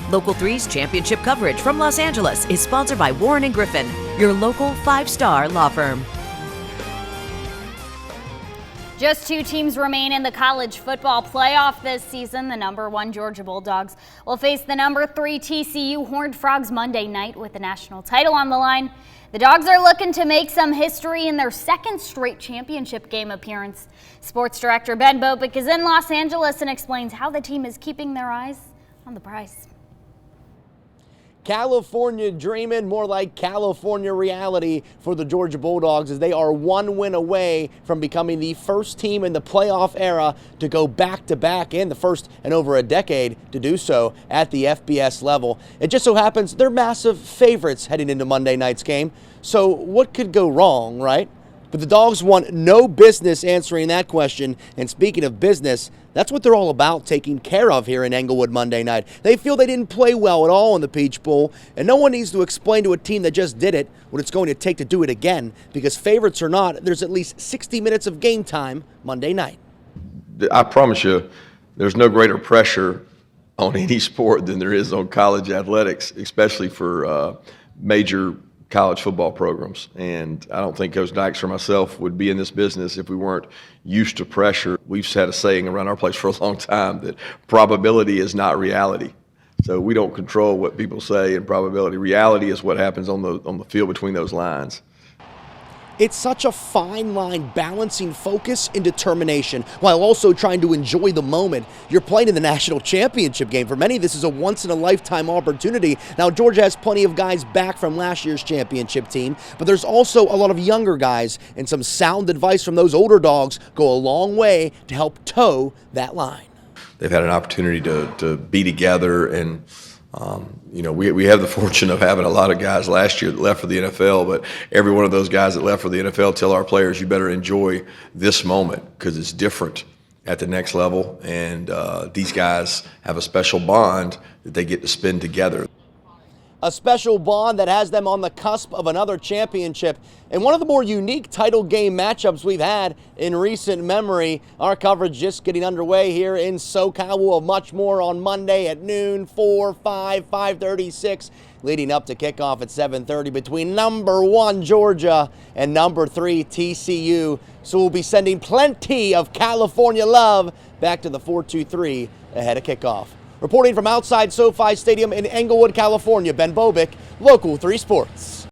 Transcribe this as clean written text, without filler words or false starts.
Local 3's championship coverage from Los Angeles is sponsored by Warren & Griffin, your local 5-star law firm. Just 2 teams remain in the college football playoff this season. The number 1 Georgia Bulldogs will face the number 3 TCU Horned Frogs Monday night with the national title on the line. The Dogs are looking to make some history in their 2nd straight championship game appearance. Sports director Ben Bobick is in Los Angeles and explains how the team is keeping their eyes on the prize. California dreaming, more like California reality for the Georgia Bulldogs, as they are 1 win away from becoming the first team in the playoff era to go back-to-back, and the first in over a decade to do so at the FBS level. It just so happens they're massive favorites heading into Monday night's game. So what could go wrong, right? But the Dogs want no business answering that question. And speaking of business, that's what they're all about, taking care of here in Englewood Monday night. They feel they didn't play well at all in the Peach Bowl, and no one needs to explain to a team that just did it what it's going to take to do it again, because favorites or not, there's at least 60 minutes of game time Monday night. I promise you, there's no greater pressure on any sport than there is on college athletics, especially for major college football programs. And I don't think Coach Dykes or myself would be in this business if we weren't used to pressure. We've had a saying around our place for a long time that probability is not reality. So we don't control what people say in probability. Reality is what happens on the field between those lines. It's such a fine line balancing focus and determination while also trying to enjoy the moment. You're playing in the national championship game. For many, this is a once-in-a-lifetime opportunity. Now, Georgia has plenty of guys back from last year's championship team, but there's also a lot of younger guys, and some sound advice from those older dogs go a long way to help toe that line. They've had an opportunity to be together, and we have the fortune of having a lot of guys last year that left for the NFL, but every one of those guys that left for the NFL tell our players, you better enjoy this moment because it's different at the next level, and these guys have a special bond that they get to spend together. A special bond that has them on the cusp of another championship and one of the more unique title game matchups we've had in recent memory. Our coverage just getting underway here in SoCal. We'll have much more on Monday at noon, 4, 5, 5:30, 6, leading up to kickoff at 7:30 between number 1 Georgia and number 3 TCU. So we'll be sending plenty of California love back to the 423 ahead of kickoff. Reporting from outside SoFi Stadium in Englewood, California, Ben Bobick, Local 3 Sports.